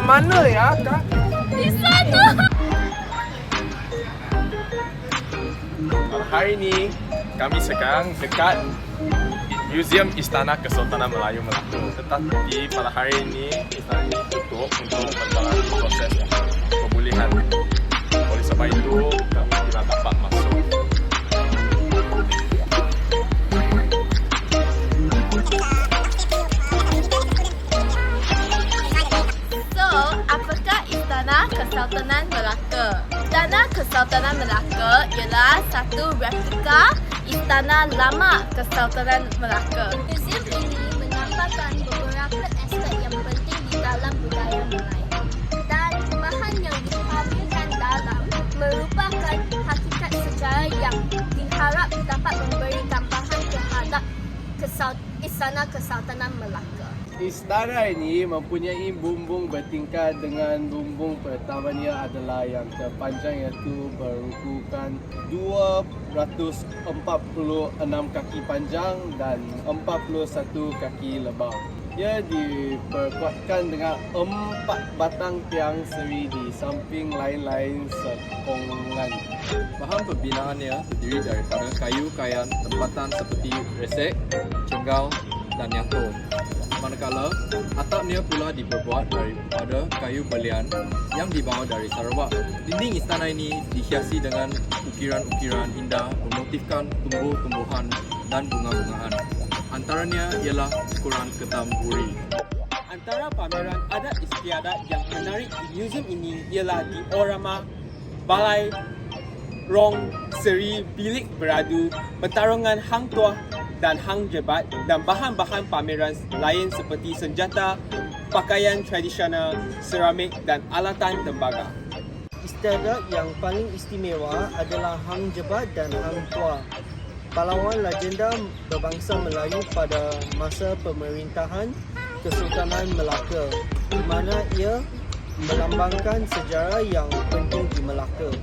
mana ya, Kak? Di sana. Hari ini kami sekarang dekat Museum Istana Kesultanan Melayu Melaka. Tetapi pada hari ini istana ini tutup untuk menjalani proses pemulihan. Oleh sebab itu kami tidak dapat masuk. So, apakah Istana Kesultanan Melaka? Istana Kesultanan Melaka ialah satu replika Istana Lama Kesultanan Melaka. Museum ini menampakkan beberapa aspek yang penting di dalam budaya Melayu. Dan bahan yang dihadirkan dalam merupakan hakikat sejarah yang diharap dapat memberi gambaran terhadap Istana Kesultanan Melaka. Istana ini mempunyai bumbung bertingkat dengan bumbung pertamanya adalah yang terpanjang iaitu berukuran 246 kaki panjang dan 41 kaki lebar. Ia diperkuatkan dengan 4 batang tiang seri di samping lain-lain sekongan. Bahan pembinaannya terdiri daripada kayu kayan tempatan seperti resek, cenggal dan yangko. Manakala atapnya pula diperbuat daripada kayu belian yang dibawa dari Sarawak. Dinding istana ini dihiasi dengan ukiran-ukiran indah memotifkan tumbuh-tumbuhan dan bunga-bungaan. Antaranya ialah ukuran ketam uri. Antara pameran adat istiadat yang menarik di museum ini ialah diorama Balai Rong Seri Bilik Beradu, pertarungan Hang Tuah dan Hang Jebat dan bahan-bahan pameran lain seperti senjata, pakaian tradisional, seramik dan alatan tembaga. Istiadat yang paling istimewa adalah Hang Jebat dan Hang Tuah, pahlawan legenda berbangsa Melayu pada masa pemerintahan Kesultanan Melaka, di mana ia melambangkan sejarah yang penting di Melaka.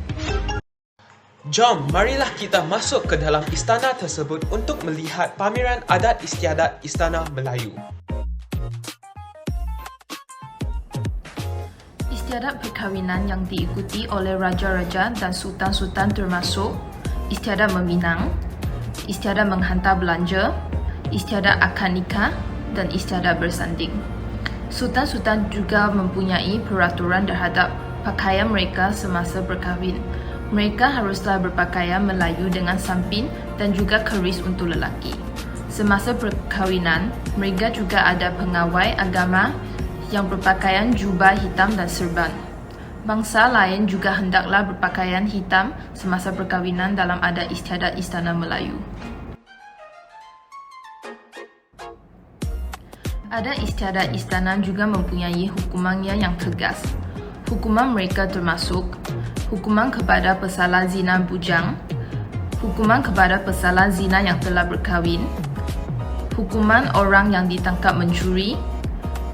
Jom, marilah kita masuk ke dalam istana tersebut untuk melihat pameran adat istiadat Istana Melayu. Istiadat perkahwinan yang diikuti oleh raja-raja dan sultan-sultan termasuk istiadat meminang, istiadat menghantar belanja, istiadat akad nikah dan istiadat bersanding. Sultan-sultan juga mempunyai peraturan terhadap pakaian mereka semasa berkahwin. Mereka haruslah berpakaian Melayu dengan sampin dan juga keris untuk lelaki. Semasa perkahwinan, mereka juga ada pengawal agama yang berpakaian jubah hitam dan serban. Bangsa lain juga hendaklah berpakaian hitam semasa perkahwinan dalam adat istiadat Istana Melayu. Adat istiadat istana juga mempunyai hukumannya yang tegas. Hukuman mereka termasuk hukuman kepada pesalah zina bujang, hukuman kepada pesalah zina yang telah berkahwin, hukuman orang yang ditangkap mencuri,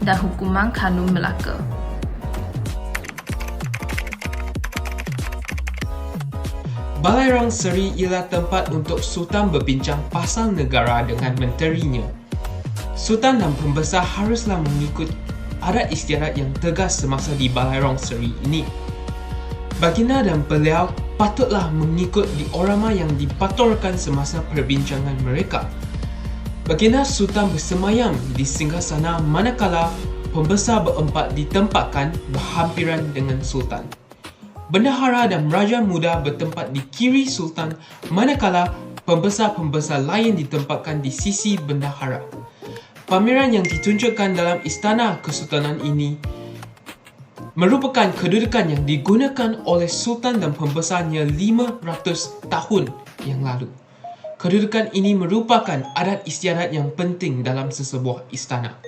dan hukuman kanun Melaka. Balai Rong Seri ialah tempat untuk Sultan berbincang pasal negara dengan menterinya. Sultan dan pembesar haruslah mengikut adat istiadat yang tegas semasa di Balai Rong Seri ini. Baginda dan beliau patutlah mengikut diorama yang dipatorkan semasa perbincangan mereka. Baginda Sultan bersemayam di singgasana manakala pembesar berempat ditempatkan berhampiran dengan Sultan. Bendahara dan Raja Muda bertempat di kiri Sultan manakala pembesar-pembesar lain ditempatkan di sisi bendahara. Pameran yang ditunjukkan dalam Istana Kesultanan ini merupakan kedudukan yang digunakan oleh Sultan dan pembesarnya 500 tahun yang lalu. Kedudukan ini merupakan adat istiadat yang penting dalam sesebuah istana.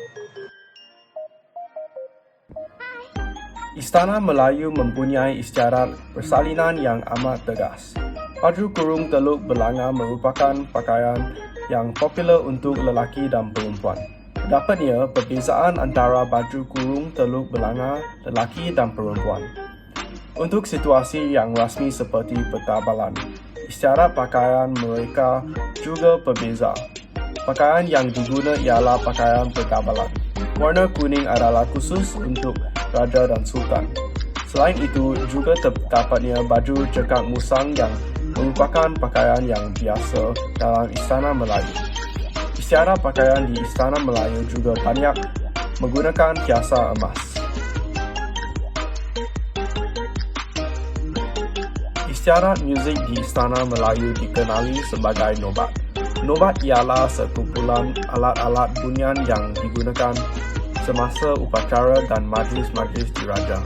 Istana Melayu mempunyai istiadat persalinan yang amat tegas. Baju kurung teluk belanga merupakan pakaian yang popular untuk lelaki dan perempuan. Terdapatnya perbezaan antara baju kurung teluk belanga lelaki dan perempuan. Untuk situasi yang rasmi seperti pertabalan, istiadat pakaian mereka juga berbeza. Pakaian yang diguna ialah pakaian pertabalan. Warna kuning adalah khusus untuk Raja dan Sultan. Selain itu, juga terdapatnya baju cekak musang yang merupakan pakaian yang biasa dalam Istana Melayu. Istiadat pakaian di Istana Melayu juga banyak menggunakan hiasan emas. Istiadat muzik di Istana Melayu dikenali sebagai nobat. Nobat ialah sekumpulan alat-alat bunyian yang digunakan semasa upacara dan majlis-majlis diraja.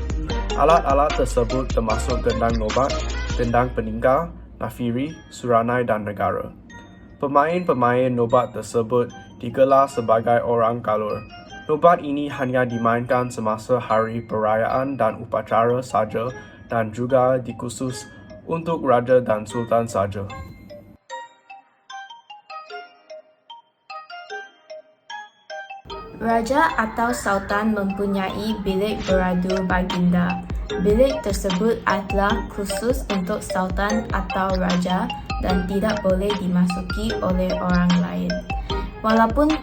Alat-alat tersebut termasuk gendang nobat, gendang peninggal, nafiri, suranai dan negara. Pemain-pemain nobat tersebut digelar sebagai orang kalur. Nobat ini hanya dimainkan semasa hari perayaan dan upacara saja dan juga dikhusus untuk raja dan sultan saja. Raja atau Sultan mempunyai bilik beradu baginda. Bilik tersebut adalah khusus untuk Sultan atau Raja dan tidak boleh dimasuki oleh orang lain. Walaupun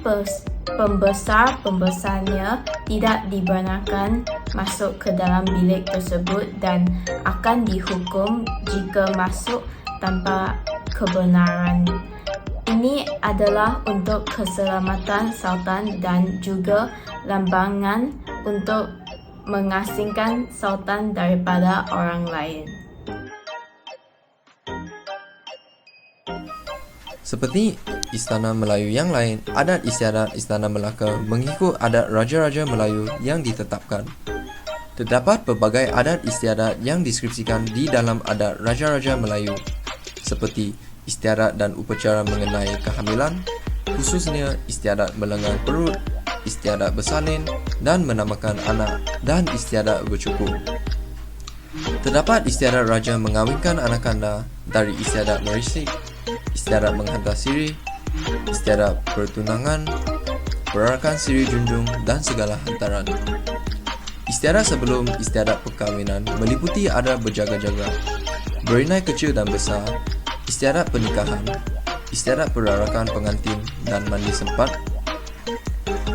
pembesar-pembesarnya tidak dibenarkan masuk ke dalam bilik tersebut dan akan dihukum jika masuk tanpa kebenaran. Ini adalah untuk keselamatan Sultan dan juga lambangan untuk mengasingkan Sultan daripada orang lain. Seperti Istana Melayu yang lain, adat istiadat Istana Melaka mengikut adat Raja-Raja Melayu yang ditetapkan. Terdapat pelbagai adat istiadat yang deskripsikan di dalam adat Raja-Raja Melayu, seperti istiadat dan upacara mengenai kehamilan, khususnya istiadat melengan perut, istiadat bersalin dan menamakan anak, dan istiadat bercukur. Terdapat istiadat raja mengawinkan anak kanda dari istiadat merisik, istiadat menghantar siri, istiadat pertunangan, perarakan siri junjung dan segala hantaran. Istiadat sebelum istiadat perkahwinan meliputi adat berjaga-jaga, berinai kecil dan besar, istiadat pernikahan, istiadat perarakan pengantin dan mandi sempat.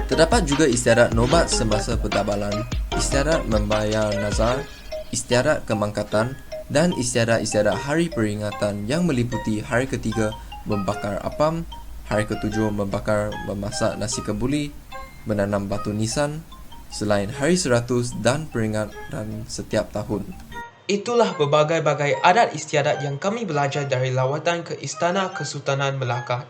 Terdapat juga istiadat nobat semasa pertabalan, istiadat membayar nazar, istiadat kemangkatan, dan istiadat-istiadat hari peringatan yang meliputi hari ketiga membakar apam, hari ketujuh memasak nasi kebuli, menanam batu nisan, selain hari 100 dan peringatan setiap tahun. Itulah berbagai-bagai adat istiadat yang kami belajar dari lawatan ke Istana Kesultanan Melaka.